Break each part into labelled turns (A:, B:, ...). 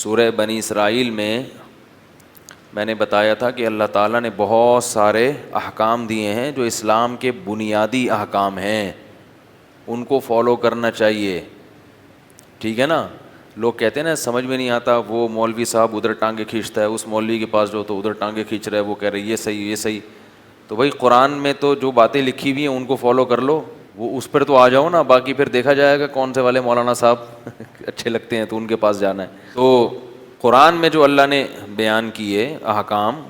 A: سورہ بنی اسرائیل میں نے بتایا تھا کہ اللہ تعالیٰ نے بہت سارے احکام دیے ہیں جو اسلام کے بنیادی احکام ہیں، ان کو فالو کرنا چاہیے، ٹھیک ہے نا. لوگ کہتے ہیں نا سمجھ میں نہیں آتا، وہ مولوی صاحب ادھر ٹانگیں کھینچتا ہے، اس مولوی کے پاس جو تو ادھر ٹانگیں کھینچ رہا ہے، وہ کہہ رہے یہ صحیح یہ صحیح. تو بھائی قرآن میں تو جو باتیں لکھی ہوئی ہیں ان کو فالو کر لو، وہ اس پر تو آ جاؤ نا، باقی پھر دیکھا جائے گا کون سے والے مولانا صاحب اچھے لگتے ہیں تو ان کے پاس جانا ہے. تو قرآن میں جو اللہ نے بیان کیے احکام،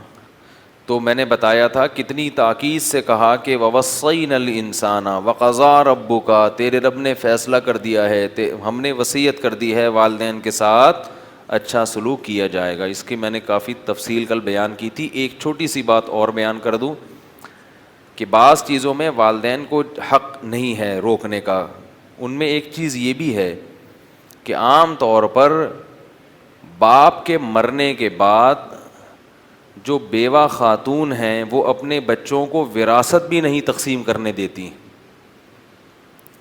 A: تو میں نے بتایا تھا کتنی تاکید سے کہا کہ وَوَصَّيْنَا الْإِنسَانَ وَقَضَىٰ رَبُّكَ، تیرے رب نے فیصلہ کر دیا ہے، ہم نے وصیت کر دی ہے والدین کے ساتھ اچھا سلوک کیا جائے گا. اس کی میں نے کافی تفصیل کل بیان کی تھی. ایک چھوٹی سی بات اور بیان کر دوں کہ بعض چیزوں میں والدین کو حق نہیں ہے روکنے کا. ان میں ایک چیز یہ بھی ہے کہ عام طور پر باپ کے مرنے کے بعد جو بیوہ خاتون ہیں وہ اپنے بچوں کو وراثت بھی نہیں تقسیم کرنے دیتی.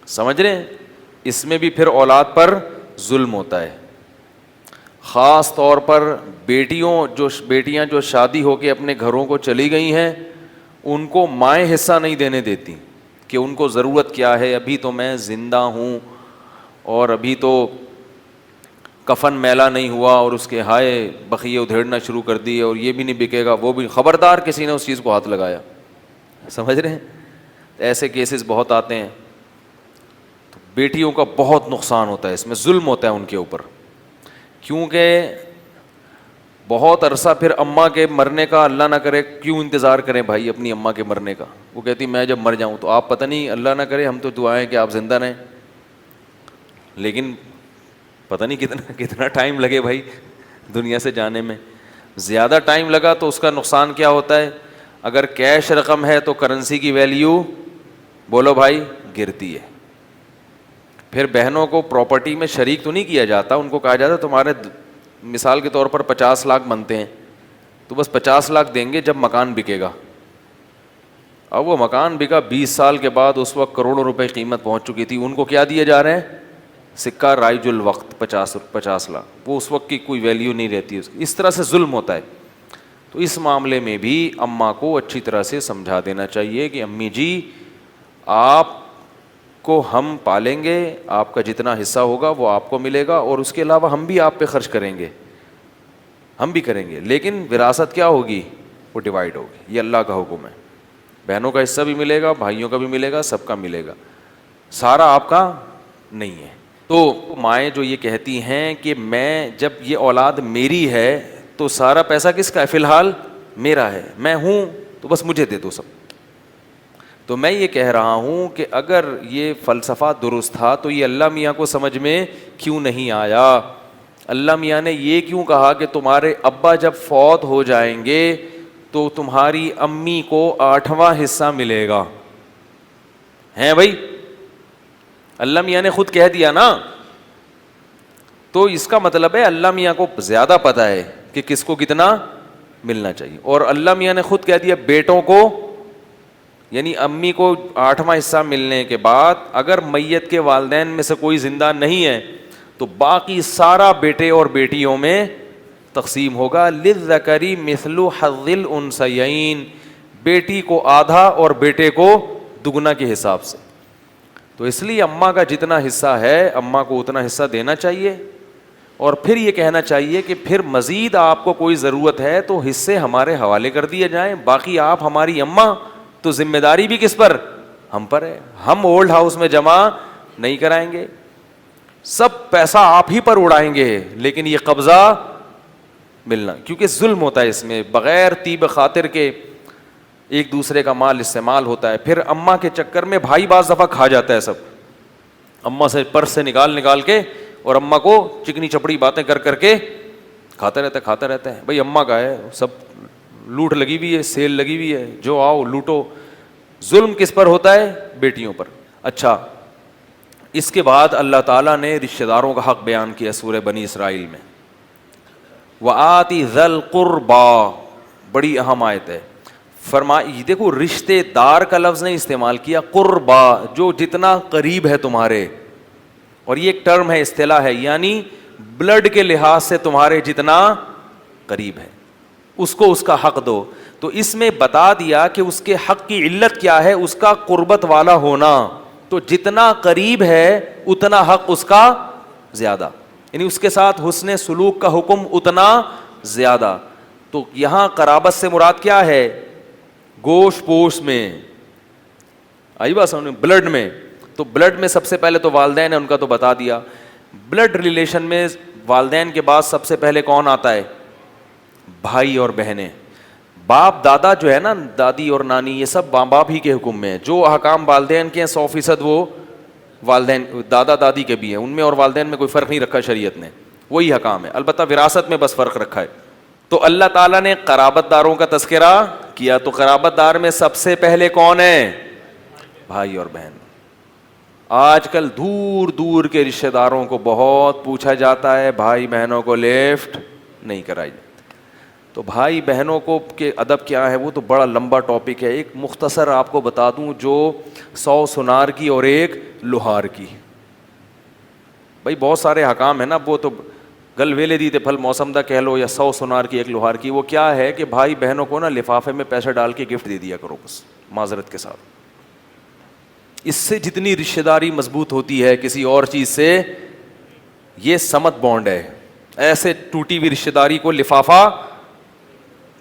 A: سمجھ رہے ہیں؟ اس میں بھی پھر اولاد پر ظلم ہوتا ہے. خاص طور پر بیٹیاں جو شادی ہو کے اپنے گھروں کو چلی گئی ہیں، ان کو مائیں حصہ نہیں دینے دیتی کہ ان کو ضرورت کیا ہے، ابھی تو میں زندہ ہوں اور ابھی تو کفن میلا نہیں ہوا اور اس کے ہائے بقیے ادھیڑنا شروع کر دی اور یہ بھی نہیں بکے گا وہ بھی. خبردار کسی نے اس چیز کو ہاتھ لگایا. سمجھ رہے ہیں؟ ایسے کیسز بہت آتے ہیں. تو بیٹیوں کا بہت نقصان ہوتا ہے، اس میں ظلم ہوتا ہے ان کے اوپر، کیونکہ بہت عرصہ پھر اماں کے مرنے کا اللہ نہ کرے کیوں انتظار کریں بھائی اپنی اماں کے مرنے کا. وہ کہتی میں جب مر جاؤں تو آپ پتہ نہیں، اللہ نہ کرے ہم تو دعائیں کہ آپ زندہ رہیں، لیکن پتہ نہیں کتنا ٹائم لگے بھائی دنیا سے جانے میں. زیادہ ٹائم لگا تو اس کا نقصان کیا ہوتا ہے؟ اگر کیش رقم ہے تو کرنسی کی ویلیو بولو بھائی گرتی ہے. پھر بہنوں کو پراپرٹی میں شریک تو نہیں کیا جاتا، ان کو کہا جاتا تمہارے مثال کے طور پر 50 لاکھ بنتے ہیں تو بس 50 لاکھ دیں گے جب مکان بکے گا. اب وہ مکان بکا 20 سال کے بعد، اس وقت کروڑوں روپے قیمت پہنچ چکی تھی، ان کو کیا دیے جا رہے ہیں؟ سکہ رائج الوقت 50 لاکھ. وہ اس وقت کی کوئی ویلیو نہیں رہتی اس کی. اس طرح سے ظلم ہوتا ہے. تو اس معاملے میں بھی اماں کو اچھی طرح سے سمجھا دینا چاہیے کہ امی جی آپ کو ہم پالیں گے، آپ کا جتنا حصہ ہوگا وہ آپ کو ملے گا اور اس کے علاوہ ہم بھی آپ پہ خرچ کریں گے، ہم بھی کریں گے، لیکن وراثت کیا ہوگی؟ وہ ڈیوائڈ ہوگی. یہ اللہ کا حکم ہے. بہنوں کا حصہ بھی ملے گا، بھائیوں کا بھی ملے گا، سب کا ملے گا، سارا آپ کا نہیں ہے. تو مائیں جو یہ کہتی ہیں کہ میں جب یہ اولاد میری ہے تو سارا پیسہ کس کا ہے؟ فی الحال میرا ہے، میں ہوں تو بس مجھے دے دو سب. تو میں یہ کہہ رہا ہوں کہ اگر یہ فلسفہ درست تھا تو یہ اللہ میاں کو سمجھ میں کیوں نہیں آیا؟ اللہ میاں نے یہ کیوں کہا کہ تمہارے ابا جب فوت ہو جائیں گے تو تمہاری امی کو 8واں حصہ ملے گا؟ ہیں بھائی، اللہ میاں نے خود کہہ دیا نا. تو اس کا مطلب ہے اللہ میاں کو زیادہ پتہ ہے کہ کس کو کتنا ملنا چاہیے. اور اللہ میاں نے خود کہہ دیا بیٹوں کو، یعنی امی کو 8واں حصہ ملنے کے بعد اگر میت کے والدین میں سے کوئی زندہ نہیں ہے تو باقی سارا بیٹے اور بیٹیوں میں تقسیم ہوگا. للذکر مثل حظ الانثیین، بیٹی کو آدھا اور بیٹے کو دگنا کے حساب سے. تو اس لیے اماں کا جتنا حصہ ہے اماں کو اتنا حصہ دینا چاہیے. اور پھر یہ کہنا چاہیے کہ پھر مزید آپ کو کوئی ضرورت ہے تو حصے ہمارے حوالے کر دیے جائیں، باقی آپ ہماری اماں، تو ذمہ داری بھی کس پر؟ ہم پر ہے. ہم اولڈ ہاؤس میں جمع نہیں کرائیں گے، سب پیسہ آپ ہی پر اڑائیں گے، لیکن یہ قبضہ ملنا، کیونکہ ظلم ہوتا ہے اس میں، بغیر طیب خاطر کے ایک دوسرے کا مال استعمال ہوتا ہے. پھر اماں کے چکر میں بھائی بعض دفعہ کھا جاتا ہے سب، اماں سے پرس سے نکال کے اور اماں کو چکنی چپڑی باتیں کر کے کھاتا رہتا ہے. بھائی اماں کا ہے، سب لوٹ لگی ہوئی ہے، سیل لگی ہوئی ہے، جو آؤ لوٹو. ظلم کس پر ہوتا ہے؟ بیٹیوں پر. اچھا، اس کے بعد اللہ تعالیٰ نے رشتہ داروں کا حق بیان کیا سورہ بنی اسرائیل میں. وَآتِ ذَا الْقُرْبَىٰ، بڑی اہم آیت ہے. فرمائی دیکھو رشتے دار کا لفظ نہیں استعمال کیا، قربا، جو جتنا قریب ہے تمہارے. اور یہ ایک ٹرم ہے، اصطلاح ہے، یعنی بلڈ کے لحاظ سے تمہارے جتنا قریب ہے اس کو اس کا حق دو. تو اس میں بتا دیا کہ اس کے حق کی علت کیا ہے, اس کا قربت والا ہونا. تو جتنا قریب ہے اتنا حق اس کا زیادہ, یعنی اس کے ساتھ حسن سلوک کا حکم اتنا زیادہ. تو یہاں قرابت سے مراد کیا ہے؟ گوشت پوشت میں, آئی بات سمجھ, بلڈ میں. تو بلڈ میں سب سے پہلے تو والدین ہیں, ان کا تو بتا دیا. بلڈ ریلیشن میں والدین کے بعد سب سے پہلے کون آتا ہے؟ بھائی اور بہنیں. باپ دادا جو ہے نا, دادی اور نانی, یہ سب ماں باپ ہی کے حکم میں ہے. جو احکام والدین کے ہیں 100% وہ والدین دادا دادی کے بھی ہیں, ان میں اور والدین میں کوئی فرق نہیں رکھا شریعت نے, وہی حکام ہے. البتہ وراثت میں بس فرق رکھا ہے. تو اللہ تعالیٰ نے قرابت داروں کا تذکرہ کیا. تو قرابت دار میں سب سے پہلے کون ہے؟ بھائی اور بہن. آج کل دور دور کے رشتہ داروں کو بہت پوچھا جاتا ہے, بھائی بہنوں کو لیفٹ نہیں کرائی. تو بھائی بہنوں کو کے ادب کیا ہے وہ تو بڑا لمبا ٹاپک ہے. ایک مختصر آپ کو بتا دوں, جو 100 سونار کی اور ایک لوہار کی. بھائی بہت سارے حکام ہیں نا, وہ تو گل ویلے دی تے پھل موسم دا کہہ لو, یا 100 سونار کی ایک لوہار کی. وہ کیا ہے کہ بھائی بہنوں کو نا لفافے میں پیسے ڈال کے گفٹ دے دیا کرو بس, معذرت کے ساتھ. اس سے جتنی رشتہ داری مضبوط ہوتی ہے کسی اور چیز سے, یہ سمت بانڈ ہے. ایسے ٹوٹی ہوئی رشتہ داری کو لفافہ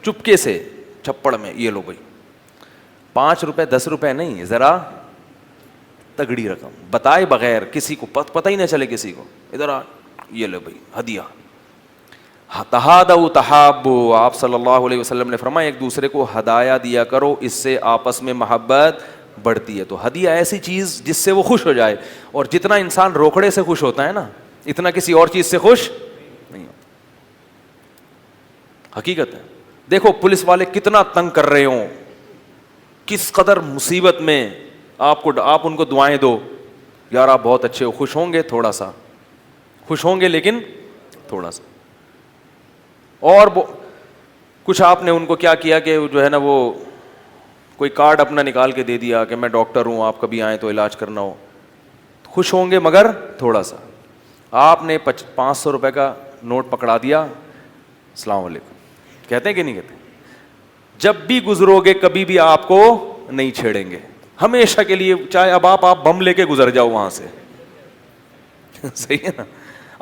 A: چپکے سے چھپڑ میں, یہ لو بھائی 5 روپے 10 روپے نہیں, ذرا تگڑی رقم بتائے بغیر, کسی کو پتہ ہی نہ چلے کسی کو, ادھر آ, یہ لو بھائی ہدیہ. تہادوا تحابوا, آپ صلی اللہ علیہ وسلم نے فرمایا ایک دوسرے کو ہدایہ دیا کرو, اس سے آپس میں محبت بڑھتی ہے. تو ہدیہ ایسی چیز جس سے وہ خوش ہو جائے, اور جتنا انسان روکڑے سے خوش ہوتا ہے نا, اتنا کسی اور چیز سے خوش نہیں ہوتا. حقیقت ہے. دیکھو پولیس والے کتنا تنگ کر رہے ہوں, کس قدر مصیبت میں, آپ ان کو دعائیں دو, یار آپ بہت اچھے ہو, خوش ہوں گے تھوڑا سا, خوش ہوں گے لیکن تھوڑا سا. اور کچھ آپ نے ان کو کیا کیا کہ جو ہے نا وہ کوئی کارڈ اپنا نکال کے دے دیا کہ میں ڈاکٹر ہوں, آپ کبھی آئیں تو علاج کرنا ہو, خوش ہوں گے مگر تھوڑا سا. آپ نے 500 روپے کا نوٹ پکڑا دیا, السلام علیکم کہتے ہیں کہ نہیں کہتے؟ جب بھی گزرو گے کبھی بھی آپ کو نہیں چھیڑیں گے, ہمیشہ کے لیے. چاہے اب آپ بم لے کے گزر جاؤ وہاں سے, صحیح ہے نا,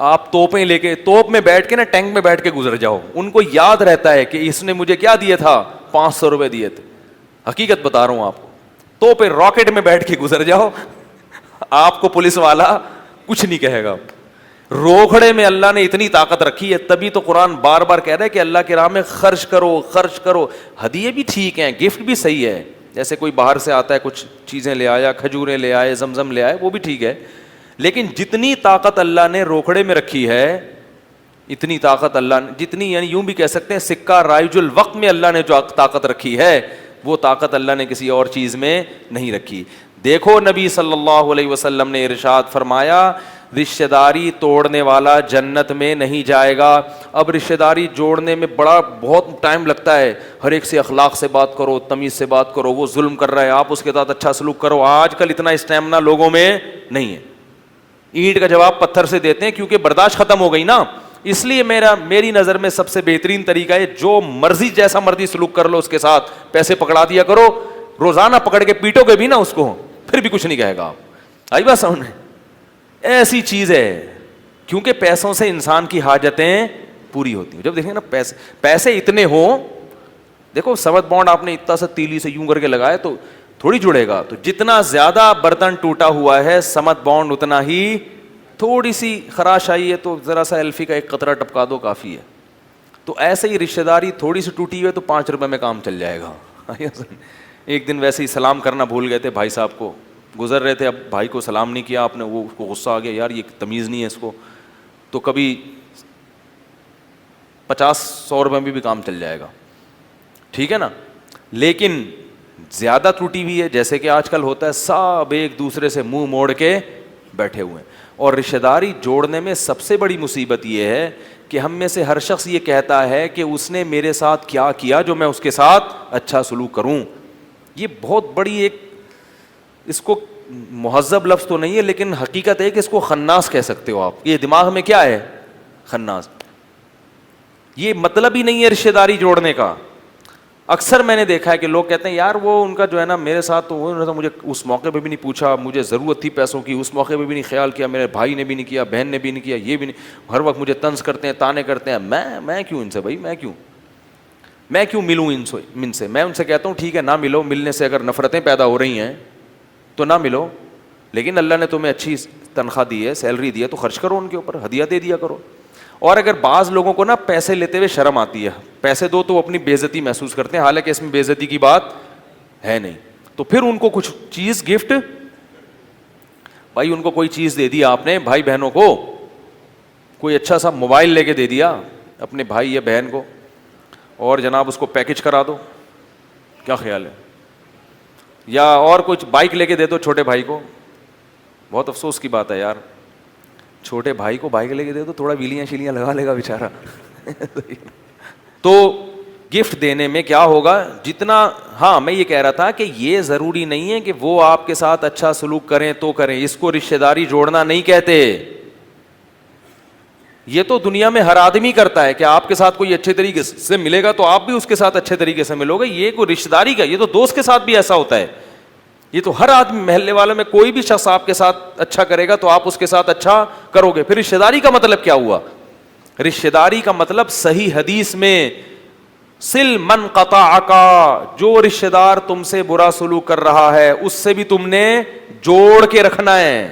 A: آپ توپیں لے کے, توپ میں بیٹھ کے نا, ٹینک میں بیٹھ کے گزر جاؤ, ان کو یاد رہتا ہے کہ اس نے مجھے کیا دیے تھا, 500 روپے دیے تھے. حقیقت بتا رہا ہوں آپ کو, توپیں راکٹ میں بیٹھ کے گزر جاؤ, آپ کو پولیس والا کچھ نہیں کہے گا. روکھڑے میں اللہ نے اتنی طاقت رکھی ہے, تبھی تو قرآن بار بار کہہ رہا ہے کہ اللہ کے راہ میں خرچ کرو, خرچ کرو. ہدیے بھی ٹھیک ہیں, گفٹ بھی صحیح ہے, جیسے کوئی باہر سے آتا ہے کچھ چیزیں لے آیا, کھجوریں لے آئے, زمزم لے آئے, وہ بھی ٹھیک ہے. لیکن جتنی طاقت اللہ نے روکھڑے میں رکھی ہے, اتنی طاقت اللہ نے جتنی, یعنی یوں بھی کہہ سکتے ہیں سکہ رائج الوقت میں اللہ نے جو طاقت رکھی ہے, وہ طاقت اللہ نے کسی اور چیز میں نہیں رکھی. دیکھو نبی صلی اللہ علیہ وسلم نے ارشاد فرمایا, رشتہ داری توڑنے والا جنت میں نہیں جائے گا. اب رشتہ داری جوڑنے میں بہت ٹائم لگتا ہے, ہر ایک سے اخلاق سے بات کرو, تمیز سے بات کرو, وہ ظلم کر رہا ہے آپ اس کے ساتھ اچھا سلوک کرو. آج کل اتنا اسٹیمنا لوگوں میں نہیں ہے, اینٹ کا جواب پتھر سے دیتے ہیں کیونکہ برداشت ختم ہو گئی نا. اس لیے میری نظر میں سب سے بہترین طریقہ ہے, جو مرضی جیسا مرضی سلوک کر لو اس کے ساتھ, پیسے پکڑا دیا کرو, روزانہ پکڑ کے پیٹو گے بھی نا اس کو, پھر بھی کچھ نہیں کہے گا آپ. آئی بات سمجھ میں؟ ایسی چیز ہے, کیونکہ پیسوں سے انسان کی حاجتیں پوری ہوتی ہیں. جب دیکھیں نا پیسے اتنے ہوں, دیکھو سمت بانڈ آپ نے اتنا سا تیلی سے یوں کر کے لگایا تو تھوڑی جڑے گا. تو جتنا زیادہ برتن ٹوٹا ہوا ہے سمت بانڈ اتنا ہی, تھوڑی سی خراش آئی ہے تو ذرا سا ایلفی کا ایک قطرہ ٹپکا دو کافی ہے. تو ایسے ہی رشتہ داری تھوڑی سی ٹوٹی ہوئی ہے تو 5 روپے میں کام چل جائے گا. ایک دن ویسے ہی سلام کرنا بھول گئے تھے بھائی صاحب کو, گزر رہے تھے, اب بھائی کو سلام نہیں کیا آپ نے, وہ اس کو غصہ آ گیا, یار یہ تمیز نہیں ہے اس کو, تو کبھی 50-100 روپے میں بھی کام چل جائے گا, ٹھیک ہے نا. لیکن زیادہ ٹوٹی ہوئی ہے, جیسے کہ آج کل ہوتا ہے, سب ایک دوسرے سے منہ موڑ کے بیٹھے ہوئے ہیں. اور رشتہ داری جوڑنے میں سب سے بڑی مصیبت یہ ہے کہ ہم میں سے ہر شخص یہ کہتا ہے کہ اس نے میرے ساتھ کیا کیا جو میں اس کے ساتھ اچھا سلوک کروں. یہ بہت بڑی ایک, اس کو مہذب لفظ تو نہیں ہے لیکن حقیقت ہے کہ اس کو خناس کہہ سکتے ہو آپ. یہ دماغ میں کیا ہے, خناس. یہ مطلب ہی نہیں ہے رشتے داری جوڑنے کا. اکثر میں نے دیکھا ہے کہ لوگ کہتے ہیں یار وہ ان کا جو ہے نا میرے ساتھ تو وہ مجھے اس موقع پہ بھی نہیں پوچھا, مجھے ضرورت تھی پیسوں کی اس موقع پہ بھی نہیں خیال کیا, میرے بھائی نے بھی نہیں کیا, بہن نے بھی نہیں کیا, یہ بھی نہیں, ہر وقت مجھے طنز کرتے ہیں, تانے کرتے ہیں. میں کیوں ان سے بھائی, میں کیوں ملوں ان سے. میں ان سے کہتا ہوں ٹھیک ہے نہ ملو, ملنے سے اگر نفرتیں پیدا ہو رہی ہیں تو نہ ملو, لیکن اللہ نے تمہیں اچھی تنخواہ دی ہے, سیلری دی ہے, تو خرچ کرو ان کے اوپر, ہدیہ دے دیا کرو. اور اگر بعض لوگوں کو نا پیسے لیتے ہوئے شرم آتی ہے, پیسے دو تو وہ اپنی بے عزتی محسوس کرتے ہیں, حالانکہ اس میں بے عزتی کی بات ہے نہیں, تو پھر ان کو کچھ چیز گفٹ, بھائی ان کو کوئی چیز دے دی آپ نے, بھائی بہنوں کو کوئی اچھا سا موبائل لے کے دے دیا اپنے بھائی یا بہن کو, اور جناب اس کو پیکج کرا دو, کیا خیال ہے؟ یا اور کچھ بائک لے کے دے دو چھوٹے بھائی کو. بہت افسوس کی بات ہے یار, چھوٹے بھائی کو بائک لے کے دے دو, تھوڑا ویلیاں شیلیاں لگا لے گا بیچارہ. تو گفٹ دینے میں کیا ہوگا جتنا, ہاں میں یہ کہہ رہا تھا کہ یہ ضروری نہیں ہے کہ وہ آپ کے ساتھ اچھا سلوک کریں تو کریں, اس کو رشتہ داری جوڑنا نہیں کہتے. یہ تو دنیا میں ہر آدمی کرتا ہے کہ آپ کے ساتھ کوئی اچھے طریقے سے ملے گا تو آپ بھی اس کے ساتھ اچھے طریقے سے ملو گے. یہ کوئی رشتہ داری کا, یہ تو دوست کے ساتھ بھی ایسا ہوتا ہے. یہ تو ہر آدمی, محلے والوں میں کوئی بھی شخص آپ کے ساتھ اچھا کرے گا تو آپ اس کے ساتھ اچھا کرو گے. پھر رشتہ داری کا مطلب کیا ہوا؟ رشتہ داری کا مطلب صحیح حدیث میں سل من قطعک, جو رشتہ دار تم سے برا سلوک کر رہا ہے اس سے بھی تم نے جوڑ کے رکھنا ہے,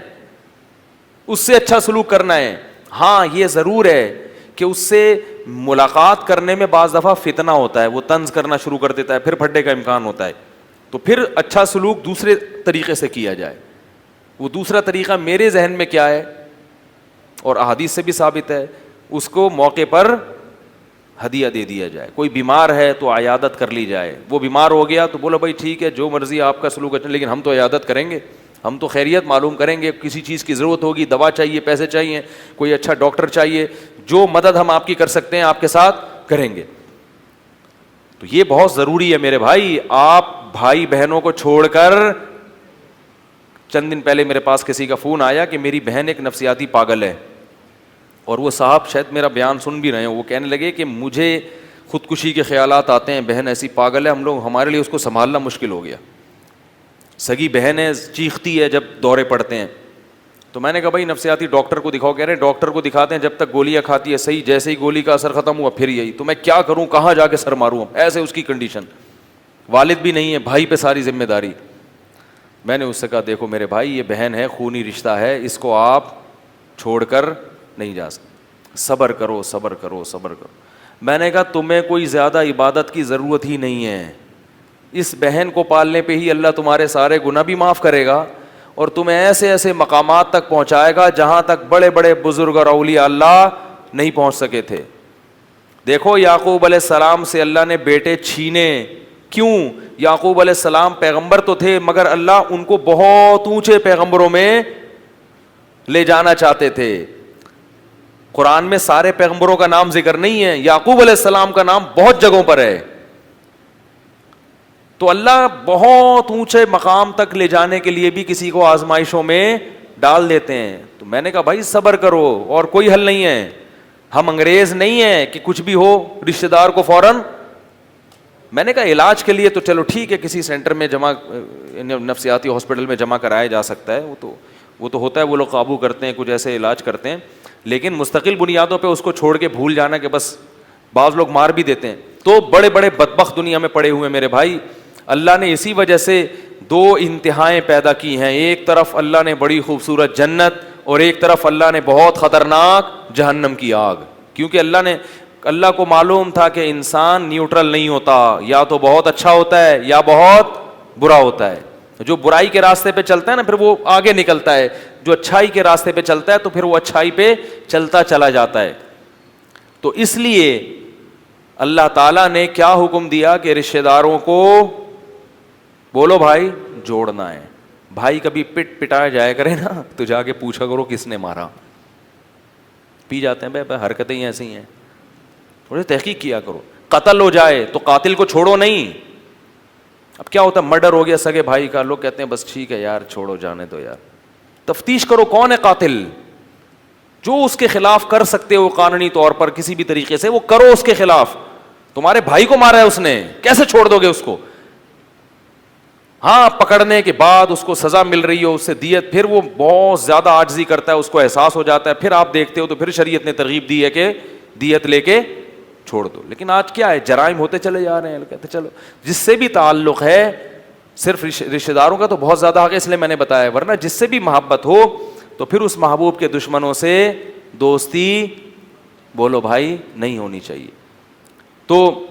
A: اس سے اچھا سلوک کرنا ہے. ہاں یہ ضرور ہے کہ اس سے ملاقات کرنے میں بعض دفعہ فتنہ ہوتا ہے, وہ طنز کرنا شروع کر دیتا ہے, پھر پھٹنے کا امکان ہوتا ہے, تو پھر اچھا سلوک دوسرے طریقے سے کیا جائے. وہ دوسرا طریقہ میرے ذہن میں کیا ہے اور احادیث سے بھی ثابت ہے, اس کو موقع پر ہدیہ دے دیا جائے. کوئی بیمار ہے تو عیادت کر لی جائے, وہ بیمار ہو گیا تو بولو بھائی ٹھیک ہے جو مرضی آپ کا سلوک ہے, لیکن ہم تو عیادت کریں گے, ہم تو خیریت معلوم کریں گے. کسی چیز کی ضرورت ہوگی, دوا چاہیے, پیسے چاہیے, کوئی اچھا ڈاکٹر چاہیے, جو مدد ہم آپ کی کر سکتے ہیں آپ کے ساتھ کریں گے. تو یہ بہت ضروری ہے میرے بھائی. آپ بھائی بہنوں کو چھوڑ کر, چند دن پہلے میرے پاس کسی کا فون آیا کہ میری بہن ایک نفسیاتی پاگل ہے, اور وہ صاحب شاید میرا بیان سن بھی رہے ہیں, وہ کہنے لگے کہ مجھے خودکشی کے خیالات آتے ہیں, بہن ایسی پاگل ہے, ہمارے لیے اس کو سنبھالنا مشکل ہو گیا. سگی بہن ہے, چیختی ہے جب دورے پڑتے ہیں. تو میں نے کہا بھائی نفسیاتی ڈاکٹر کو دکھاؤ. کہہ رہے ہیں ڈاکٹر کو دکھاتے ہیں, جب تک گولیاں کھاتی ہے صحیح, جیسے ہی گولی کا اثر ختم ہوا پھر یہی. تو میں کیا کروں, کہاں جا کے سر ماروں, ایسے اس کی کنڈیشن, والد بھی نہیں ہے, بھائی پہ ساری ذمہ داری. میں نے اس سے کہا دیکھو میرے بھائی یہ بہن ہے, خونی رشتہ ہے, اس کو آپ چھوڑ کر نہیں جا سکتے, صبر کرو صبر کرو صبر کرو. میں نے کہا تمہیں کوئی زیادہ عبادت کی ضرورت ہی نہیں ہے, اس بہن کو پالنے پہ ہی اللہ تمہارے سارے گناہ بھی معاف کرے گا, اور تمہیں ایسے ایسے مقامات تک پہنچائے گا جہاں تک بڑے بڑے بزرگ اور اولیاء اللہ نہیں پہنچ سکے تھے. دیکھو یعقوب علیہ السلام سے اللہ نے بیٹے چھینے, کیوں؟ یعقوب علیہ السلام پیغمبر تو تھے مگر اللہ ان کو بہت اونچے پیغمبروں میں لے جانا چاہتے تھے. قرآن میں سارے پیغمبروں کا نام ذکر نہیں ہے, یعقوب علیہ السلام کا نام بہت جگہوں پر ہے. تو اللہ بہت اونچے مقام تک لے جانے کے لیے بھی کسی کو آزمائشوں میں ڈال دیتے ہیں. تو میں نے کہا بھائی صبر کرو, اور کوئی حل نہیں ہے, ہم انگریز نہیں ہیں کہ کچھ بھی ہو رشتہ دار کو فوراً. میں نے کہا علاج کے لیے تو چلو ٹھیک ہے, کسی سینٹر میں جمع, نفسیاتی ہاسپٹل میں جمع کرایا جا سکتا ہے, وہ تو ہوتا ہے, وہ لوگ قابو کرتے ہیں, کچھ ایسے علاج کرتے ہیں, لیکن مستقل بنیادوں پہ اس کو چھوڑ کے بھول جانا کہ بس, بعض لوگ مار بھی دیتے ہیں. تو بڑے بڑے بدبخت دنیا میں پڑے ہوئے میرے بھائی. اللہ نے اسی وجہ سے دو انتہائیں پیدا کی ہیں, ایک طرف اللہ نے بڑی خوبصورت جنت, اور ایک طرف اللہ نے بہت خطرناک جہنم کی آگ. کیونکہ اللہ کو معلوم تھا کہ انسان نیوٹرل نہیں ہوتا, یا تو بہت اچھا ہوتا ہے یا بہت برا ہوتا ہے. جو برائی کے راستے پہ چلتا ہے نا پھر وہ آگے نکلتا ہے, جو اچھائی کے راستے پہ چلتا ہے تو پھر وہ اچھائی پہ چلتا چلا جاتا ہے. تو اس لیے اللہ تعالیٰ نے کیا حکم دیا کہ رشتہ داروں کو بولو بھائی جوڑنا ہے. بھائی کبھی پٹایا جائے کرے نا تو جا کے پوچھا کرو کس نے مارا. پی جاتے ہیں بھائی حرکتیں ایسی ہی ہیں, تھوڑی تحقیق کیا کرو. قتل ہو جائے تو قاتل کو چھوڑو نہیں. اب کیا ہوتا ہے, مرڈر ہو گیا سگے بھائی کا, لوگ کہتے ہیں بس ٹھیک ہے یار چھوڑو جانے دو یار. تفتیش کرو کون ہے قاتل. جو اس کے خلاف کر سکتے ہو قانونی طور پر کسی بھی طریقے سے وہ کرو اس کے خلاف. تمہارے بھائی کو مارا ہے اس نے, کیسے چھوڑ دو گے اس کو؟ ہاں پکڑنے کے بعد اس کو سزا مل رہی ہو, اس سے دیت, پھر وہ بہت زیادہ عاجزی کرتا ہے, اس کو احساس ہو جاتا ہے, پھر آپ دیکھتے ہو تو پھر شریعت نے ترغیب دی ہے کہ دیت لے کے چھوڑ دو. لیکن آج کیا ہے, جرائم ہوتے چلے جا رہے ہیں, کہتے چلو جس سے بھی تعلق ہے, صرف رشتہ داروں کا تو بہت زیادہ حق ہے اس لیے میں نے بتایا, ورنہ جس سے بھی محبت ہو تو پھر اس محبوب کے دشمنوں سے دوستی بولو بھائی نہیں ہونی چاہیے. تو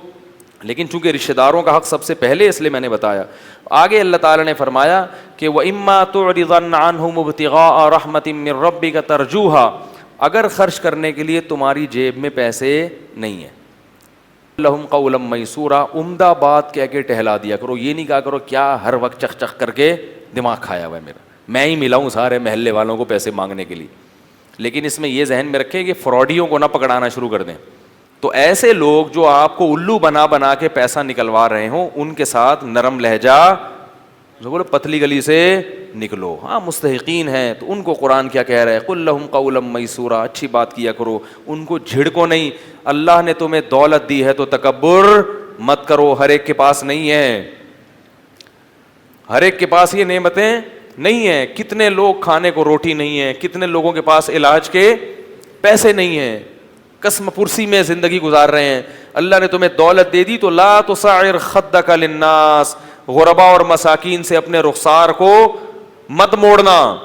A: لیکن چونکہ رشتہ داروں کا حق سب سے پہلے اس لیے میں نے بتایا. آگے اللہ تعالیٰ نے فرمایا کہ وَإِمَّا تُعْرِضَنَّ عَنْهُمُ ابْتِغَاءَ رَحْمَةٍ مِّن رَّبِّكَ تَرْجُوهَا, اگر خرچ کرنے کے لیے تمہاری جیب میں پیسے نہیں ہیں, لَهُمْ قَوْلًا مَيْسُورًا, عمدہ بات کہہ کے ٹہلا دیا کرو. یہ نہیں کہا کرو کیا ہر وقت چخ چخ کر کے دماغ کھایا ہوا ہے میرا, میں ہی ملا ہوں سارے محلے والوں کو پیسے مانگنے کے لیے. لیکن اس میں یہ ذہن میں رکھیں کہ فراڈیوں کو نہ پکڑانا شروع کر دیں. تو ایسے لوگ جو آپ کو الو بنا بنا کے پیسہ نکلوا رہے ہوں, ان کے ساتھ نرم لہجہ, جو بولو پتلی گلی سے نکلو. ہاں مستحقین ہیں تو ان کو قرآن کیا کہہ رہا ہے, قُل لَّهُمْ قَوْلًا مَّيْسُورًا, اچھی بات کیا کرو, ان کو جھڑکو نہیں. اللہ نے تمہیں دولت دی ہے تو تکبر مت کرو, ہر ایک کے پاس نہیں ہے, ہر ایک کے پاس یہ نعمتیں نہیں ہیں. کتنے لوگ کھانے کو روٹی نہیں ہے, کتنے لوگوں کے پاس علاج کے پیسے نہیں ہیں, قسم پرسی میں زندگی گزار رہے ہیں. اللہ نے تمہیں دولت دے دی تو لا تصعر خدک للناس, غرباء اور مساکین سے اپنے رخسار کو مت موڑنا,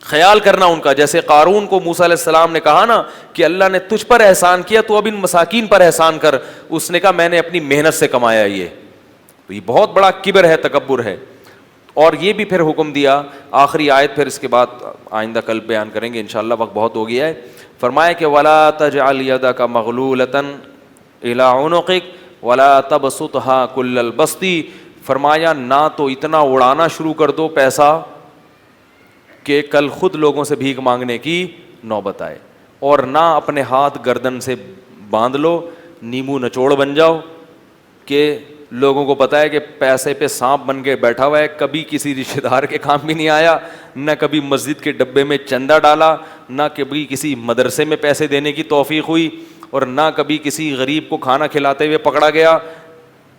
A: خیال کرنا ان کا. جیسے قارون کو موسیٰ علیہ السلام نے کہا نا کہ اللہ نے تجھ پر احسان کیا تو اب ان مساکین پر احسان کر, اس نے کہا میں نے اپنی محنت سے کمایا یہ. تو یہ بہت بڑا کبر ہے, تکبر ہے. اور یہ بھی پھر حکم دیا, آخری آیت پھر اس کے بعد آئندہ کل بیان کریں گے انشاءاللہ, وقت بہت ہو گیا ہے. فرمایا کہ وَلَا تَجْعَلْ يَدَكَ مَغْلُولَةً إِلَىٰ عُنُقِكَ وَلَا تَبْسُطْهَا كُلَّ الْبَسْطِ, فرمایا نہ تو اتنا اڑانا شروع کر دو پیسہ کہ کل خود لوگوں سے بھیک مانگنے کی نوبت آئے, اور نہ اپنے ہاتھ گردن سے باندھ لو, نیمو نچوڑ بن جاؤ کہ لوگوں کو پتا ہے کہ پیسے پہ سانپ بن کے بیٹھا ہوا ہے, کبھی کسی رشتہ دار کے کام بھی نہیں آیا, نہ کبھی مسجد کے ڈبے میں چندہ ڈالا, نہ کبھی کسی مدرسے میں پیسے دینے کی توفیق ہوئی, اور نہ کبھی کسی غریب کو کھانا کھلاتے ہوئے پکڑا گیا.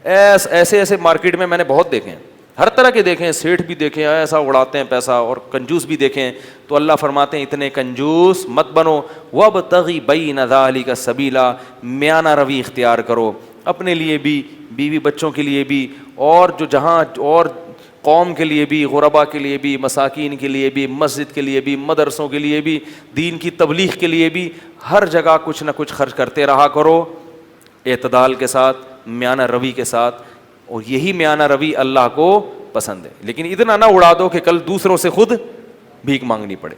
A: ایسے ایسے مارکیٹ میں نے بہت دیکھے ہیں, ہر طرح کے دیکھے ہیں, سیٹھ بھی دیکھے ہیں ایسا اڑاتے ہیں پیسہ, اور کنجوس بھی دیکھے ہیں. تو اللہ فرماتے ہیں اتنے کنجوس مت بنو, وَابْتَغِ بَيْنَ ذَلِكَ سَبِيلًا, میانہ روی اختیار کرو, اپنے لیے بھی, بیوی بچوں کے لیے بھی, اور جو جہاں اور قوم کے لیے بھی, غربا کے لیے بھی, مساکین کے لیے بھی, مسجد کے لیے بھی, مدرسوں کے لیے بھی, دین کی تبلیغ کے لیے بھی, ہر جگہ کچھ نہ کچھ خرچ کرتے رہا کرو, اعتدال کے ساتھ, میانہ روی کے ساتھ. اور یہی میانہ روی اللہ کو پسند ہے. لیکن اتنا نہ اڑا دو کہ کل دوسروں سے خود بھیک مانگنی پڑے.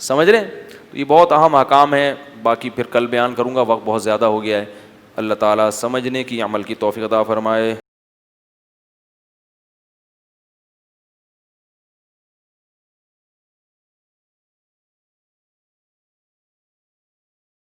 A: سمجھ رہے ہیں؟ تو یہ بہت اہم احکام ہے, باقی پھر کل بیان کروں گا, وقت بہت زیادہ ہو گیا ہے. اللہ تعالیٰ سمجھنے کی, عمل کی توفیق عطا فرمائے.